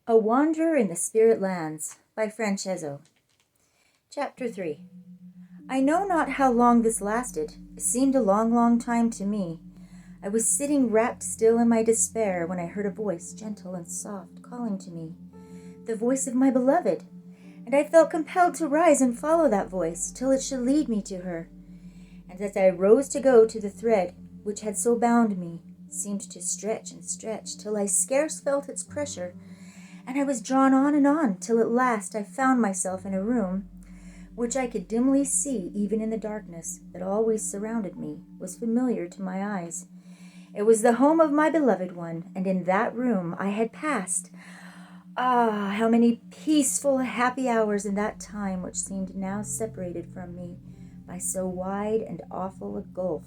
A Wanderer in the Spirit Lands by Francesco. Chapter 3. I know not how long this lasted. It seemed a long, long time to me. I was sitting wrapped still in my despair when I heard a voice, gentle and soft, calling to me. The voice of my beloved. And I felt compelled to rise and follow that voice till it should lead me to her. And as I rose to go to the thread which had so bound me, seemed to stretch and stretch till I scarce felt its pressure, and I was drawn on and on, till at last I found myself in a room which I could dimly see, even in the darkness that always surrounded me, was familiar to my eyes. It was the home of my beloved one, and in that room I had passed, how many peaceful, happy hours in that time which seemed now separated from me by so wide and awful a gulf.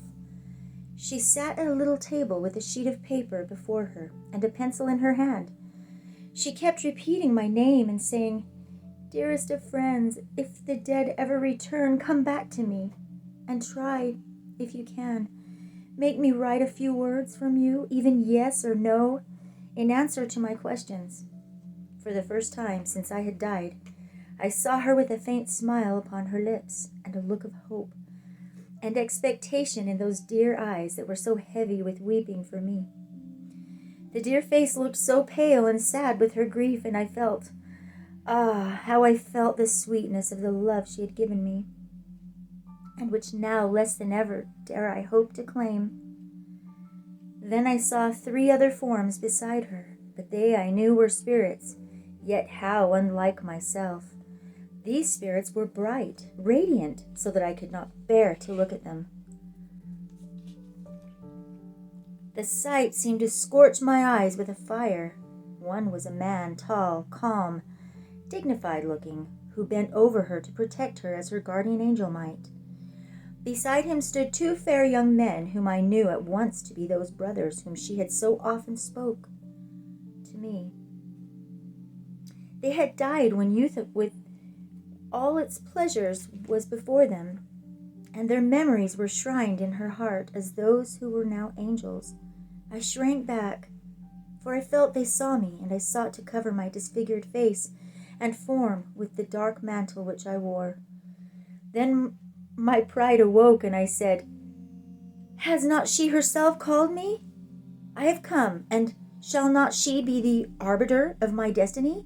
She sat at a little table with a sheet of paper before her and a pencil in her hand. She kept repeating my name and saying, "Dearest of friends, if the dead ever return, come back to me, and try, if you can, make me write a few words from you, even yes or no, in answer to my questions." For the first time since I had died, I saw her with a faint smile upon her lips, and a look of hope and expectation in those dear eyes that were so heavy with weeping for me. The dear face looked so pale and sad with her grief, and I felt, how I felt the sweetness of the love she had given me, and which now less than ever dare I hope to claim. Then I saw 3 other forms beside her, but they I knew were spirits, yet how unlike myself. These spirits were bright, radiant, so that I could not bear to look at them. The sight seemed to scorch my eyes with a fire. One was a man, tall, calm, dignified-looking, who bent over her to protect her as her guardian angel might. Beside him stood 2 fair young men, whom I knew at once to be those brothers whom she had so often spoke to me. They had died when youth with all its pleasures was before them, and their memories were shrined in her heart as those who were now angels. I shrank back, for I felt they saw me, and I sought to cover my disfigured face and form with the dark mantle which I wore. Then my pride awoke, and I said, "Has not she herself called me? I have come, and shall not she be the arbiter of my destiny?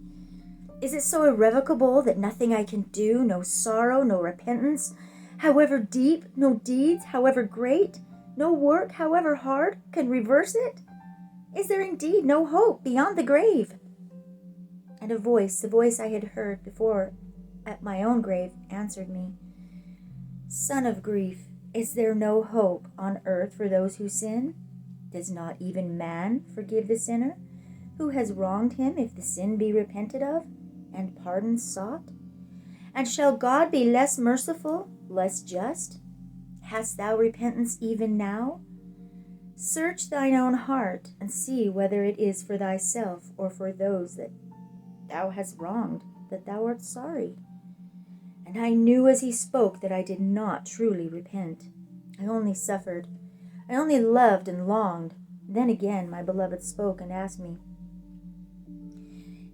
Is it so irrevocable that nothing I can do, no sorrow, no repentance, however deep, no deeds, however great, no work, however hard, can reverse it? Is there indeed no hope beyond the grave?" And a voice, the voice I had heard before at my own grave, answered me, "Son of grief, is there no hope on earth for those who sin? Does not even man forgive the sinner who has wronged him if the sin be repented of and pardon sought? And shall God be less merciful, less just? Hast thou repentance even now? Search thine own heart, and see whether it is for thyself or for those that thou hast wronged, that thou art sorry." And I knew as he spoke that I did not truly repent. I only suffered. I only loved and longed. Then again my beloved spoke and asked me,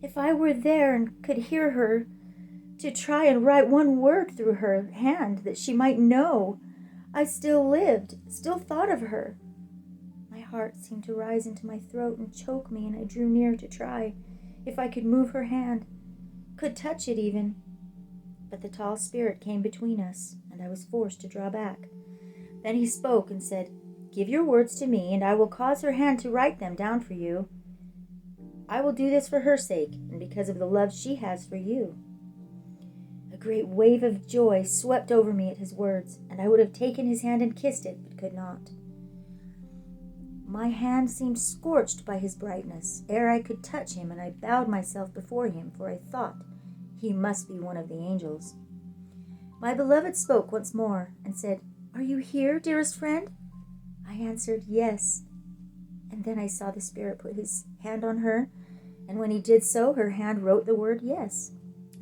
if I were there and could hear her, to try and write one word through her hand, that she might know I still lived, still thought of her. My heart seemed to rise into my throat and choke me, and I drew near to try if I could move her hand, could touch it even. But the tall spirit came between us, and I was forced to draw back. Then he spoke and said, "Give your words to me, and I will cause her hand to write them down for you. I will do this for her sake, and because of the love she has for you." A great wave of joy swept over me at his words, and I would have taken his hand and kissed it, but could not. My hand seemed scorched by his brightness ere I could touch him, and I bowed myself before him, for I thought he must be one of the angels. My beloved spoke once more and said, "Are you here, dearest friend?" I answered, "Yes." And then I saw the spirit put his hand on her, and when he did so, her hand wrote the word "yes."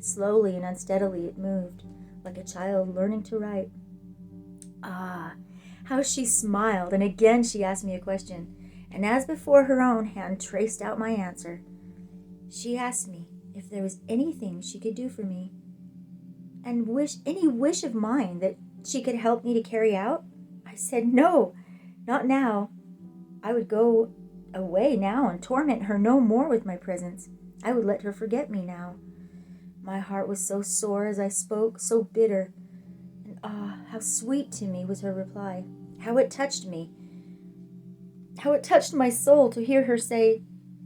Slowly and unsteadily it moved, like a child learning to write. How she smiled, and again she asked me a question, and as before her own hand traced out my answer. She asked me if there was anything she could do for me, and any wish of mine that she could help me to carry out. I said, no, not now. I would go away now and torment her no more with my presence. I would let her forget me now. My heart was so sore as I spoke, so bitter. And how sweet to me was her reply. How it touched me. How it touched my soul to hear her say,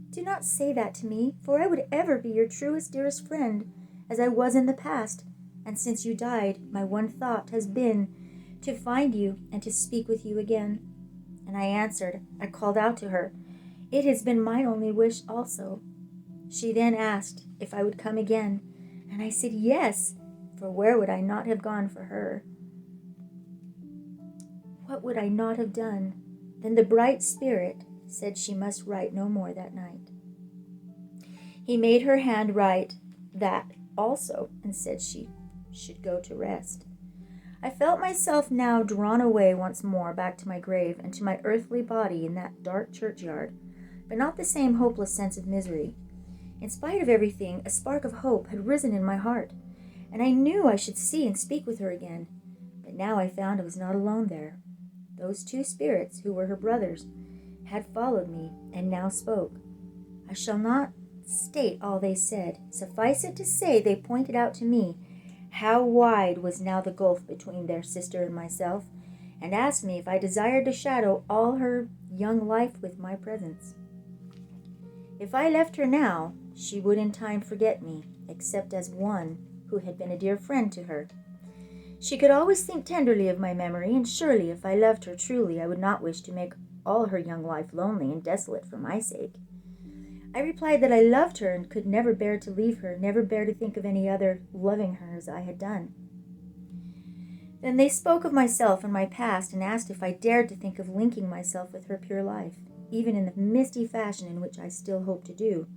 do not say that to me, for I would ever be your truest, dearest friend, as I was in the past. And since you died, my one thought has been to find you and to speak with you again. And I answered, I called out to her, it has been my only wish also. She then asked if I would come again, and I said yes, for where would I not have gone for her? What would I not have done? Then the bright spirit said she must write no more that night. He made her hand write that also, and said she should go to rest. I felt myself now drawn away once more back to my grave and to my earthly body in that dark churchyard, but not the same hopeless sense of misery. In spite of everything, a spark of hope had risen in my heart, and I knew I should see and speak with her again. But now I found I was not alone there. Those two spirits, who were her brothers, had followed me, and now spoke. I shall not state all they said. Suffice it to say, they pointed out to me how wide was now the gulf between their sister and myself, and asked me if I desired to shadow all her young life with my presence. If I left her now, she would in time forget me, except as one who had been a dear friend to her. She could always think tenderly of my memory, and surely if I loved her truly, I would not wish to make all her young life lonely and desolate for my sake. I replied that I loved her and could never bear to leave her, never bear to think of any other loving her as I had done. Then they spoke of myself and my past, and asked if I dared to think of linking myself with her pure life, even in the misty fashion in which I still hoped to do.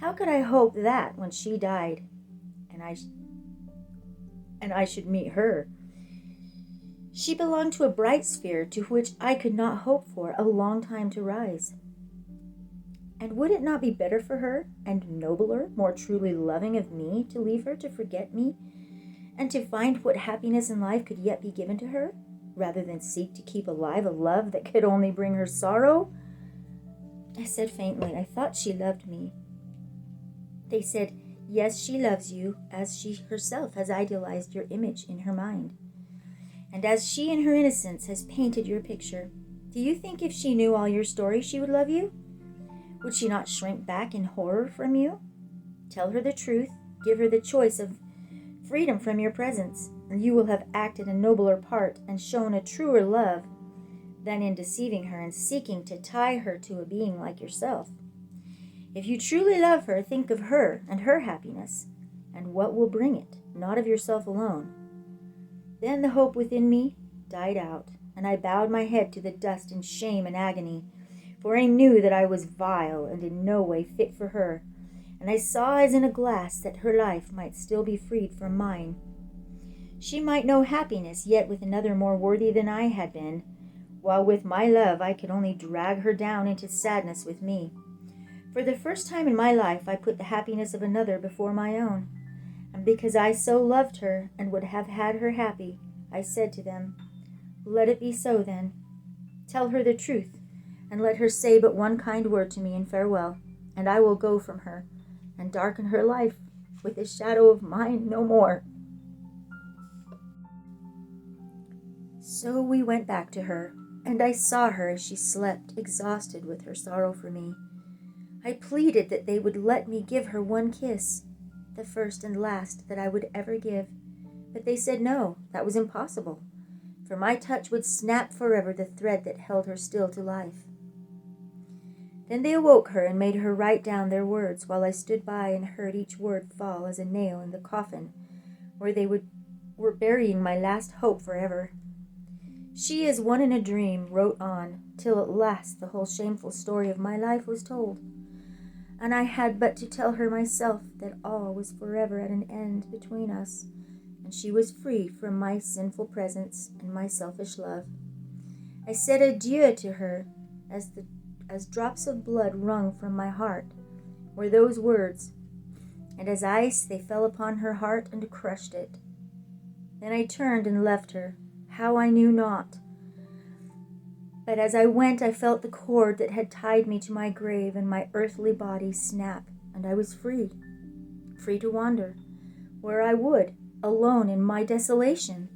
How could I hope that when she died, and I should meet her? She belonged to a bright sphere to which I could not hope for a long time to rise. And would it not be better for her, and nobler, more truly loving of me, to leave her to forget me, and to find what happiness in life could yet be given to her, rather than seek to keep alive a love that could only bring her sorrow? I said faintly, I thought she loved me. They said, yes, she loves you, as she herself has idealized your image in her mind, and as she in her innocence has painted your picture. Do you think if she knew all your story she would love you? Would she not shrink back in horror from you? Tell her the truth, give her the choice of freedom from your presence, and you will have acted a nobler part and shown a truer love than in deceiving her and seeking to tie her to a being like yourself. If you truly love her, think of her and her happiness, and what will bring it, not of yourself alone. Then the hope within me died out, and I bowed my head to the dust in shame and agony, for I knew that I was vile and in no way fit for her, and I saw as in a glass that her life might still be freed from mine. She might know happiness yet with another more worthy than I had been, while with my love I could only drag her down into sadness with me. For the first time in my life I put the happiness of another before my own, and because I so loved her and would have had her happy, I said to them, let it be so then. Tell her the truth, and let her say but one kind word to me in farewell, and I will go from her, and darken her life with a shadow of mine no more. So we went back to her, and I saw her as she slept, exhausted with her sorrow for me. I pleaded that they would let me give her one kiss, the first and last that I would ever give, but they said no, that was impossible, for my touch would snap forever the thread that held her still to life. Then they awoke her and made her write down their words, while I stood by and heard each word fall as a nail in the coffin, where they were burying my last hope forever. She, as one in a dream, wrote on, till at last the whole shameful story of my life was told, and I had but to tell her myself that all was forever at an end between us, and she was free from my sinful presence and my selfish love. I said adieu to her as drops of blood wrung from my heart were those words, and as ice they fell upon her heart and crushed it. Then I turned and left her, how I knew not. But as I went, I felt the cord that had tied me to my grave and my earthly body snap, and I was free, free to wander where I would, alone in my desolation.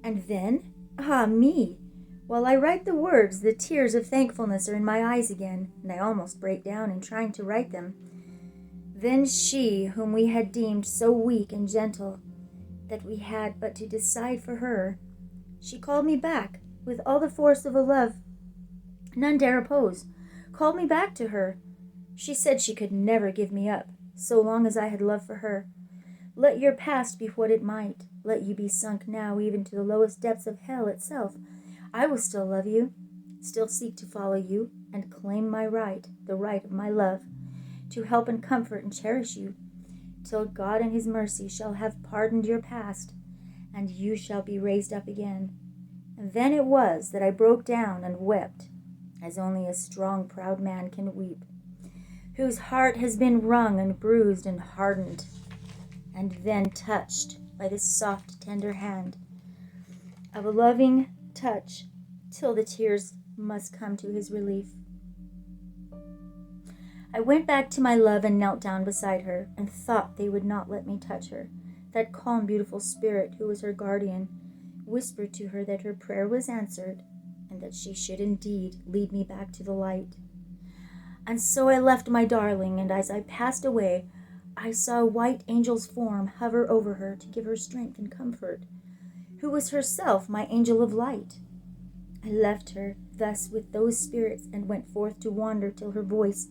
And then, ah me, while I write the words, the tears of thankfulness are in my eyes again, and I almost break down in trying to write them. Then she, whom we had deemed so weak and gentle, that we had but to decide for her, she called me back with all the force of a love none dare oppose, called me back to her. She said she could never give me up, so long as I had love for her. Let your past be what it might, let you be sunk now even to the lowest depths of hell itself, I will still love you, still seek to follow you, and claim my right, the right of my love, to help and comfort and cherish you, till God in his mercy shall have pardoned your past, and you shall be raised up again. And then it was that I broke down and wept, as only a strong, proud man can weep, whose heart has been wrung and bruised and hardened, and then touched by the soft, tender hand of a loving touch, till the tears must come to his relief. I went back to my love and knelt down beside her, and thought they would not let me touch her. That calm, beautiful spirit who was her guardian whispered to her that her prayer was answered, and that she should indeed lead me back to the light. And so I left my darling, and as I passed away, I saw a white angel's form hover over her to give her strength and comfort, who was herself my angel of light. I left her thus with those spirits, and went forth to wander till her voice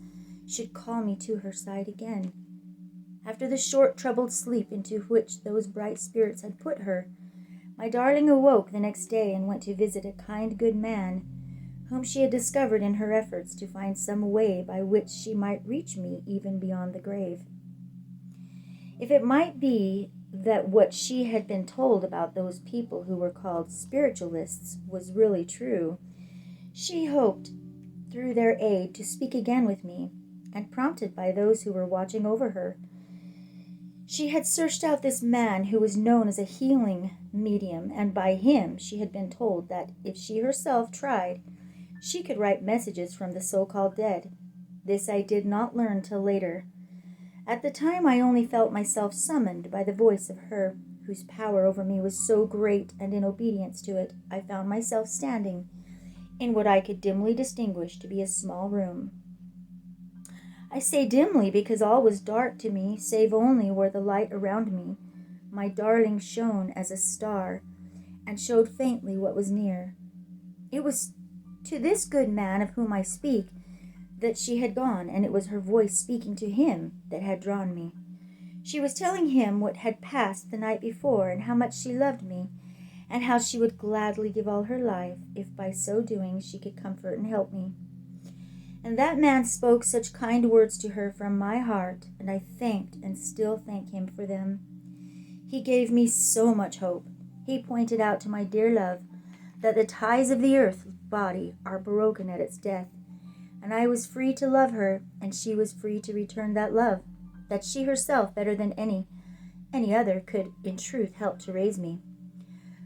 should call me to her side again. After the short troubled sleep into which those bright spirits had put her, my darling awoke the next day and went to visit a kind good man, whom she had discovered in her efforts to find some way by which she might reach me even beyond the grave. If it might be that what she had been told about those people who were called spiritualists was really true, she hoped through their aid to speak again with me, and prompted by those who were watching over her, she had searched out this man who was known as a healing medium, and by him she had been told that if she herself tried, she could write messages from the so-called dead. This I did not learn till later. At the time I only felt myself summoned by the voice of her whose power over me was so great, and in obedience to it I found myself standing in what I could dimly distinguish to be a small room. I say dimly because all was dark to me, save only where the light around me, my darling, shone as a star, and showed faintly what was near. It was to this good man of whom I speak that she had gone, and it was her voice speaking to him that had drawn me. She was telling him what had passed the night before, and how much she loved me, and how she would gladly give all her life, if by so doing she could comfort and help me. And that man spoke such kind words to her from my heart, and I thanked and still thank him for them. He gave me so much hope. He pointed out to my dear love that the ties of the earth body are broken at its death, and I was free to love her, and she was free to return that love, that she herself, better than any other, could in truth help to raise me.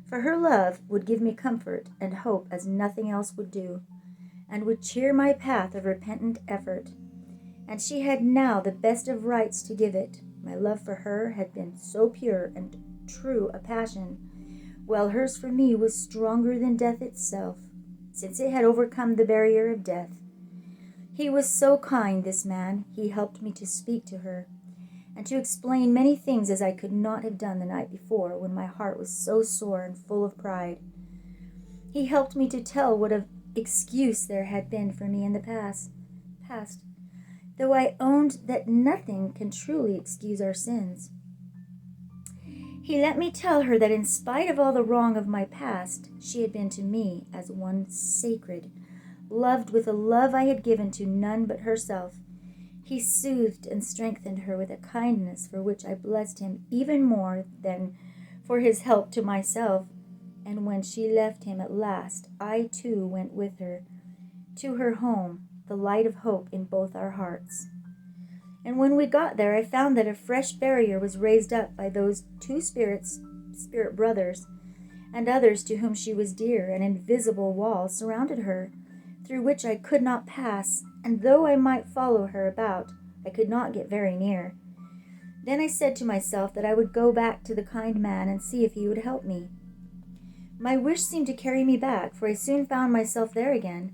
For her love would give me comfort and hope as nothing else would do, and would cheer my path of repentant effort. And she had now the best of rights to give it. My love for her had been so pure and true a passion, while hers for me was stronger than death itself, since it had overcome the barrier of death. He was so kind, this man. He helped me to speak to her, and to explain many things as I could not have done the night before, when my heart was so sore and full of pride. He helped me to tell what of excuse there had been for me in the past, though I owned that nothing can truly excuse our sins. He let me tell her that in spite of all the wrong of my past, she had been to me as one sacred, loved with a love I had given to none but herself. He soothed and strengthened her with a kindness for which I blessed him even more than for his help to myself. And when she left him at last, I too went with her to her home, the light of hope in both our hearts. And when we got there, I found that a fresh barrier was raised up by those two spirit brothers, and others to whom she was dear. An invisible wall surrounded her, through which I could not pass, and though I might follow her about, I could not get very near. Then I said to myself that I would go back to the kind man and see if he would help me. My wish seemed to carry me back, for I soon found myself there again.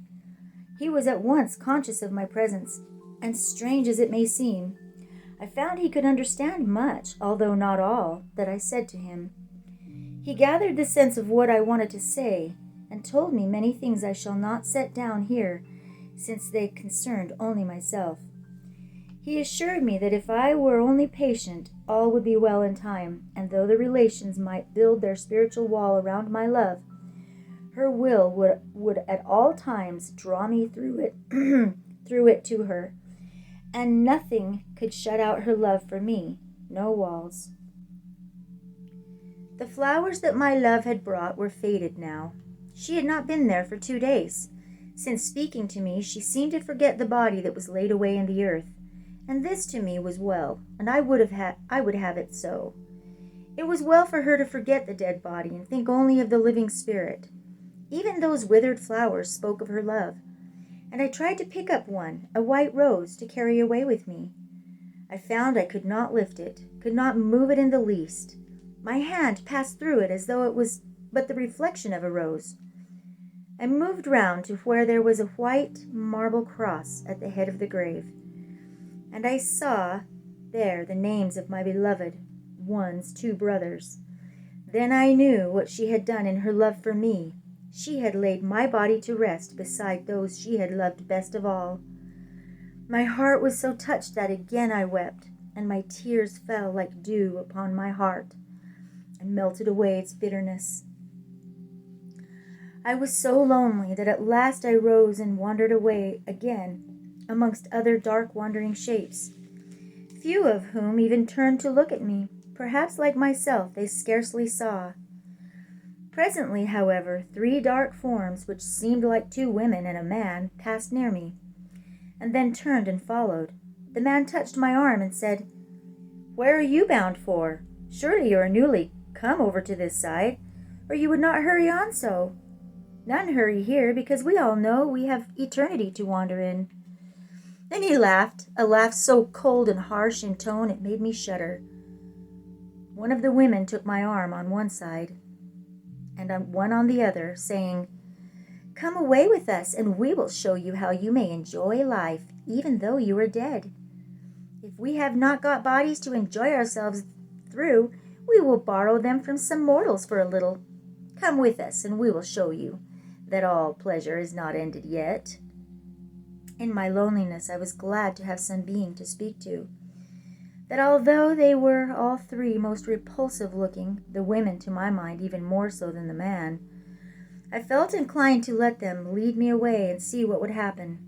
He was at once conscious of my presence, and strange as it may seem, I found he could understand much, although not all, that I said to him. He gathered the sense of what I wanted to say, and told me many things I shall not set down here, since they concerned only myself. He assured me that if I were only patient, all would be well in time, and though the relations might build their spiritual wall around my love, her will would at all times draw me through it to her, and nothing could shut out her love for me, no walls. The flowers that my love had brought were faded now. She had not been there for 2 days. Since speaking to me, she seemed to forget the body that was laid away in the earth, and this to me was well, and I would have it so. It was well for her to forget the dead body and think only of the living spirit. Even those withered flowers spoke of her love, and I tried to pick up one, a white rose, to carry away with me. I found I could not lift it, could not move it in the least. My hand passed through it as though it was but the reflection of a rose. I moved round to where there was a white marble cross at the head of the grave, and I saw there the names of my beloved one's 2 brothers. Then I knew what she had done in her love for me. She had laid my body to rest beside those she had loved best of all. My heart was so touched that again I wept, and my tears fell like dew upon my heart and melted away its bitterness. I was so lonely that at last I rose and wandered away again amongst other dark wandering shapes, few of whom even turned to look at me. Perhaps, like myself, they scarcely saw. Presently, however, 3 dark forms, which seemed like 2 women and a man, passed near me, and then turned and followed. The man touched my arm and said, "Where are you bound for? Surely you are newly come over to this side, or you would not hurry on so. None hurry here, because we all know we have eternity to wander in." Then he laughed, a laugh so cold and harsh in tone it made me shudder. One of the women took my arm on one side, and one on the other, saying, "Come away with us, and we will show you how you may enjoy life, even though you are dead. If we have not got bodies to enjoy ourselves through, we will borrow them from some mortals for a little. Come with us, and we will show you that all pleasure is not ended yet." In my loneliness, I was glad to have some being to speak to. That although they were all 3 most repulsive looking, the women to my mind even more so than the man, I felt inclined to let them lead me away and see what would happen.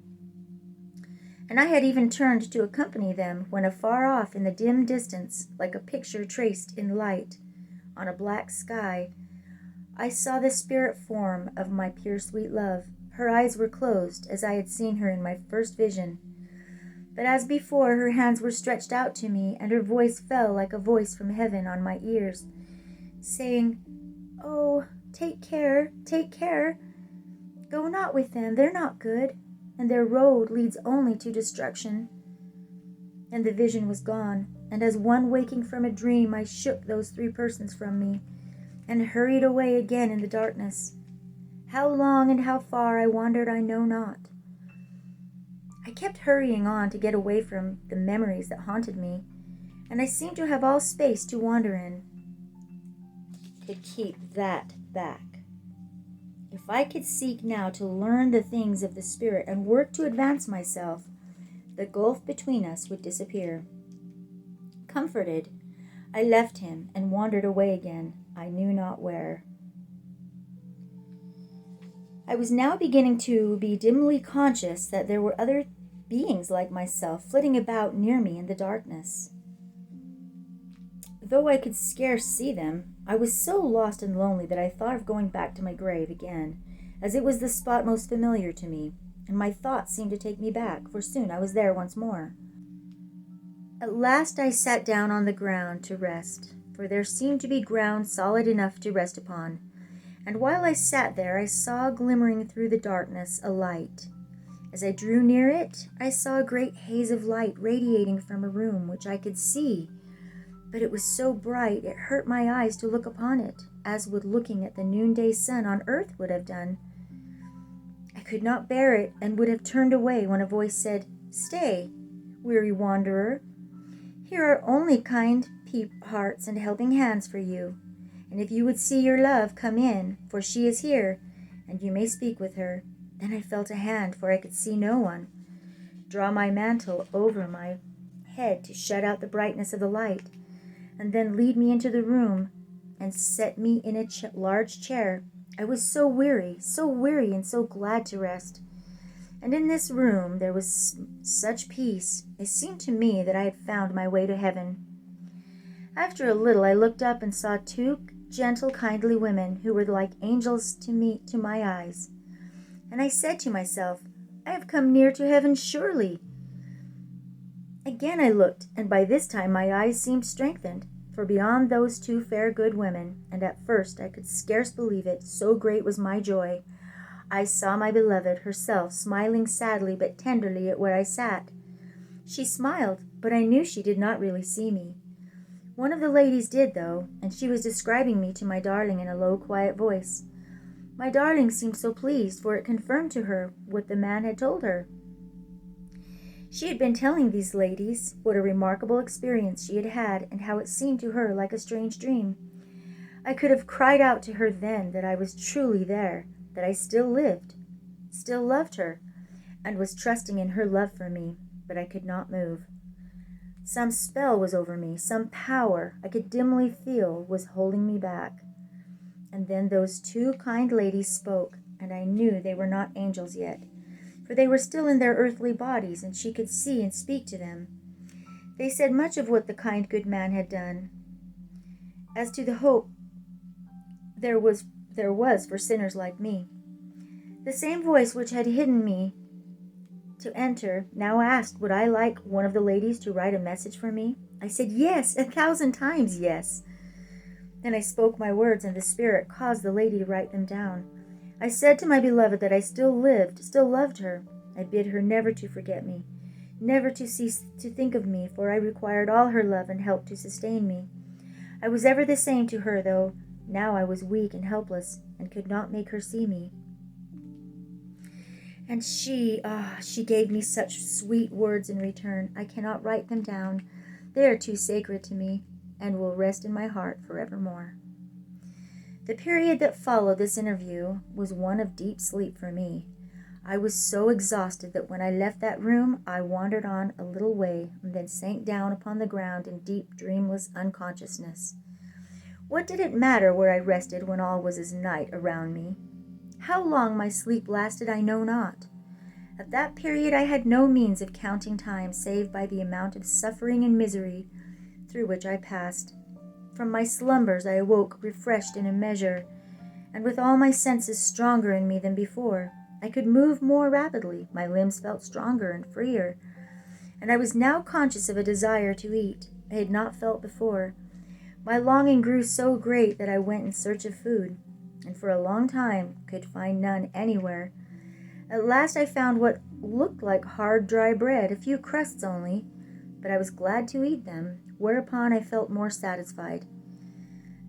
And I had even turned to accompany them when afar off in the dim distance, like a picture traced in light on a black sky, I saw the spirit form of my pure sweet love. Her eyes were closed, as I had seen her in my first vision. But as before, her hands were stretched out to me, and her voice fell like a voice from heaven on my ears, saying, "Oh, take care, take care. Go not with them, they're not good, and their road leads only to destruction." And the vision was gone, and as one waking from a dream, I shook those 3 persons from me, and hurried away again in the darkness. How long and how far I wandered I know not. I kept hurrying on to get away from the memories that haunted me, and I seemed to have all space to wander in. Could keep that back. If I could seek now to learn the things of the Spirit and work to advance myself, the gulf between us would disappear. Comforted, I left him and wandered away again, I knew not where. I was now beginning to be dimly conscious that there were other beings like myself flitting about near me in the darkness. Though I could scarce see them, I was so lost and lonely that I thought of going back to my grave again, as it was the spot most familiar to me, and my thoughts seemed to take me back, for soon I was there once more. At last I sat down on the ground to rest, for there seemed to be ground solid enough to rest upon. And while I sat there, I saw glimmering through the darkness a light. As I drew near it, I saw a great haze of light radiating from a room which I could see, but it was so bright it hurt my eyes to look upon it, as would looking at the noonday sun on earth would have done. I could not bear it, and would have turned away, when a voice said, "Stay, weary wanderer. Here are only kind hearts and helping hands for you. And if you would see your love, come in, for she is here, and you may speak with her." Then I felt a hand, for I could see no one, draw my mantle over my head to shut out the brightness of the light, and then lead me into the room and set me in a large chair. I was so weary, and so glad to rest. And in this room there was such peace, it seemed to me that I had found my way to heaven. After a little I looked up and saw two gentle, kindly women who were like angels to my eyes. And I said to myself, I have come near to heaven surely. Again I looked, and by this time my eyes seemed strengthened, for beyond those two fair good women, and at first I could scarce believe it, so great was my joy, I saw my beloved herself smiling sadly but tenderly at where I sat. She smiled, but I knew she did not really see me. One of the ladies did, though, and she was describing me to my darling in a low, quiet voice. My darling seemed so pleased, for it confirmed to her what the man had told her. She had been telling these ladies what a remarkable experience she had had, and how it seemed to her like a strange dream. I could have cried out to her then that I was truly there, that I still lived, still loved her, and was trusting in her love for me, but I could not move. Some spell was over me, some power I could dimly feel was holding me back. And then those two kind ladies spoke, and I knew they were not angels yet, for they were still in their earthly bodies, and she could see and speak to them. They said much of what the kind good man had done. As to the hope there was for sinners like me. The same voice which had hidden me to enter now asked, would I like one of the ladies to write a message for me? I said yes, 1,000 times yes. Then I spoke my words, and the Spirit caused the lady to write them down. I said to my beloved that I still lived, still loved her. I bid her never to forget me, never to cease to think of me, for I required all her love and help to sustain me. I was ever the same to her, though now I was weak and helpless, and could not make her see me. And she gave me such sweet words in return. I cannot write them down. They are too sacred to me, and will rest in my heart forevermore. The period that followed this interview was one of deep sleep for me. I was so exhausted that when I left that room, I wandered on a little way, and then sank down upon the ground in deep, dreamless unconsciousness. What did it matter where I rested when all was as night around me? How long my sleep lasted I know not. At that period I had no means of counting time save by the amount of suffering and misery through which I passed. From my slumbers I awoke refreshed in a measure, and with all my senses stronger in me than before. I could move more rapidly, my limbs felt stronger and freer, and I was now conscious of a desire to eat I had not felt before. My longing grew so great that I went in search of food, and for a long time could find none anywhere. At last I found what looked like hard, dry bread, a few crusts only, but I was glad to eat them, whereupon I felt more satisfied.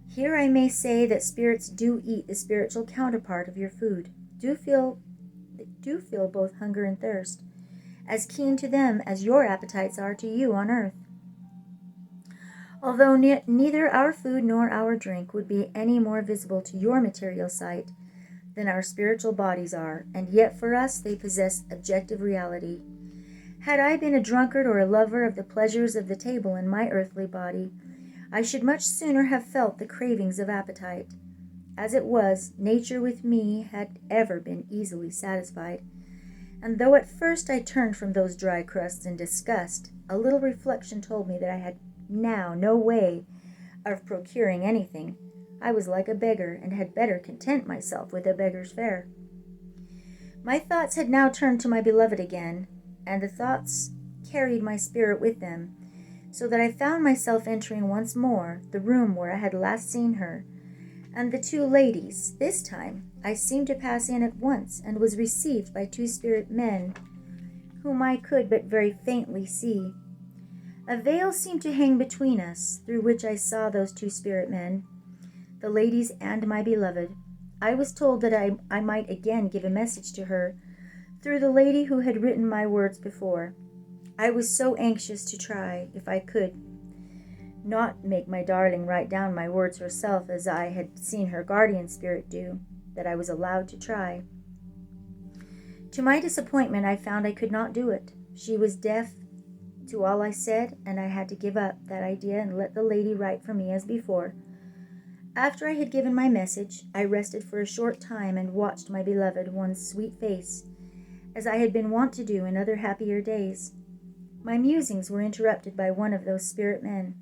Here I may say that spirits do eat the spiritual counterpart of your food, do feel both hunger and thirst, as keen to them as your appetites are to you on earth. Although neither our food nor our drink would be any more visible to your material sight than our spiritual bodies are, and yet for us they possess objective reality. Had I been a drunkard or a lover of the pleasures of the table in my earthly body, I should much sooner have felt the cravings of appetite. As it was, nature with me had ever been easily satisfied, and though at first I turned from those dry crusts in disgust, a little reflection told me that I had now no way of procuring anything. I was like a beggar, and had better content myself with a beggar's fare. My thoughts had now turned to my beloved again, and the thoughts carried my spirit with them. so that I found myself entering once more the room where I had last seen her, and the two ladies. This time I seemed to pass in at once, and was received by two spirit men, whom I could but very faintly see. A veil seemed to hang between us, through which I saw those two spirit men, the ladies and my beloved. I was told that I might again give a message to her, through the lady who had written my words before. I was so anxious to try, if I could, not make my darling write down my words herself, as I had seen her guardian spirit do, that I was allowed to try. To my disappointment, I found I could not do it. She was deaf to all I said, and I had to give up that idea and let the lady write for me as before. After I had given my message, I rested for a short time and watched my beloved one's sweet face, as I had been wont to do in other happier days. My musings were interrupted by one of those spirit men.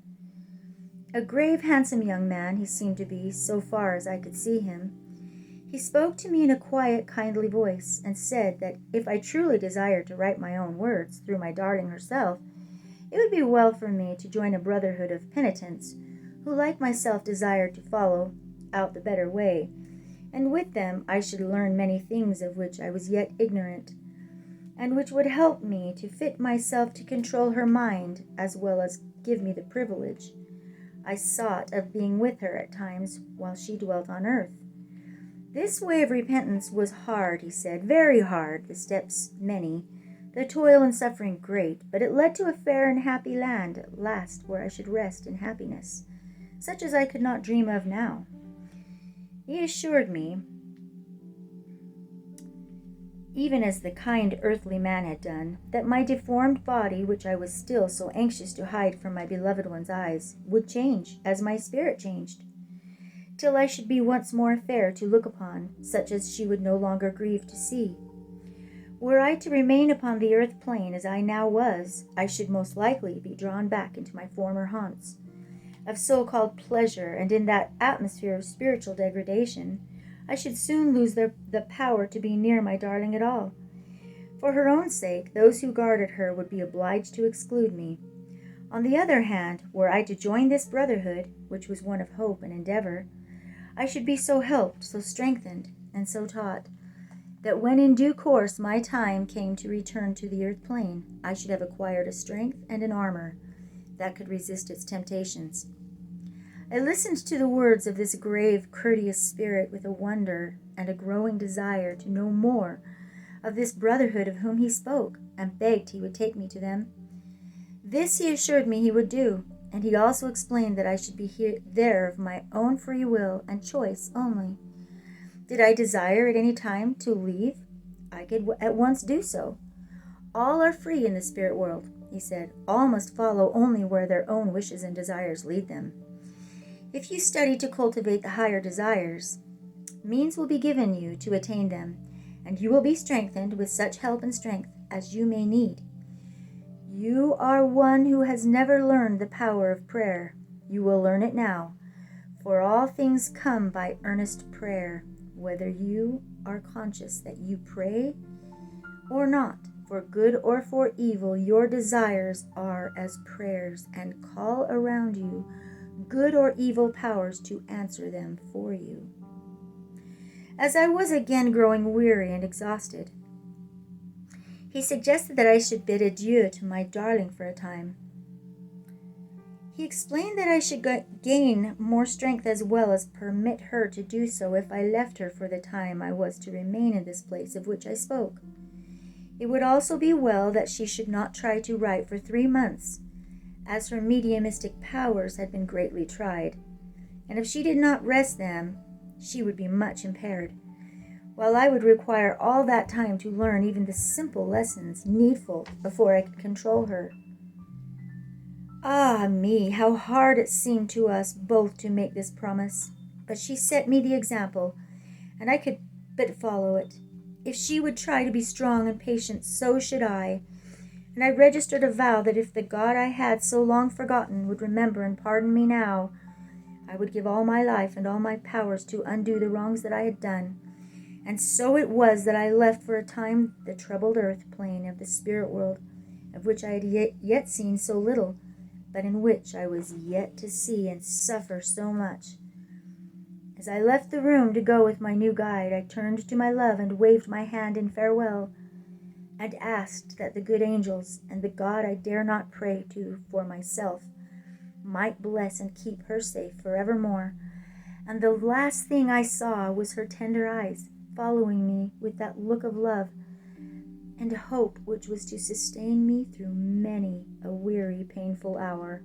A grave, handsome young man he seemed to be, so far as I could see him. He spoke to me in a quiet, kindly voice, and said that if I truly desired to write my own words through my darling herself, it would be well for me to join a brotherhood of penitents, who like myself desired to follow out the better way, and with them I should learn many things of which I was yet ignorant, and which would help me to fit myself to control her mind, as well as give me the privilege I sought of being with her at times while she dwelt on earth. This way of repentance was hard, he said, very hard, the steps many, the toil and suffering great, but it led to a fair and happy land at last, where I should rest in happiness, such as I could not dream of now. He assured me, even as the kind earthly man had done, that my deformed body, which I was still so anxious to hide from my beloved one's eyes, would change, as my spirit changed, till I should be once more fair to look upon, such as she would no longer grieve to see. Were I to remain upon the earth plane as I now was, I should most likely be drawn back into my former haunts of so-called pleasure, and in that atmosphere of spiritual degradation, I should soon lose the power to be near my darling at all. For her own sake, those who guarded her would be obliged to exclude me. On the other hand, were I to join this brotherhood, which was one of hope and endeavor, I should be so helped, so strengthened, and so taught, that when in due course my time came to return to the earth plane, I should have acquired a strength and an armor that could resist its temptations. I listened to the words of this grave, courteous spirit with a wonder and a growing desire to know more of this brotherhood of whom he spoke, and begged he would take me to them. This he assured me he would do, and he also explained that I should be there of my own free will and choice only. Did I desire at any time to leave, I could at once do so. All are free in the spirit world, he said. All must follow only where their own wishes and desires lead them. If you study to cultivate the higher desires, means will be given you to attain them, and you will be strengthened with such help and strength as you may need. You are one who has never learned the power of prayer. You will learn it now, for all things come by earnest prayer, whether you are conscious that you pray or not. For good or for evil, your desires are as prayers, and call around you good or evil powers to answer them for you. As I was again growing weary and exhausted, he suggested that I should bid adieu to my darling for a time. He explained that I should gain more strength as well as permit her to do so if I left her for the time I was to remain in this place of which I spoke. It would also be well that she should not try to write for 3 months, as her mediumistic powers had been greatly tried, and if she did not rest them, she would be much impaired, while I would require all that time to learn even the simple lessons needful before I could control her. Ah me, how hard it seemed to us both to make this promise, but she set me the example, and I could but follow it. If she would try to be strong and patient, so should I, and I registered a vow that if the God I had so long forgotten would remember and pardon me now, I would give all my life and all my powers to undo the wrongs that I had done. And so it was that I left for a time the troubled earth plane of the spirit world, of which I had yet seen so little, but in which I was yet to see and suffer so much. As I left the room to go with my new guide, I turned to my love and waved my hand in farewell, and asked that the good angels and the God I dare not pray to for myself might bless and keep her safe forevermore. And the last thing I saw was her tender eyes following me with that look of love and hope which was to sustain me through many a weary, painful hour.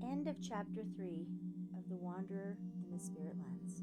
End of Chapter 3 of The Wanderer in the Spirit Lands.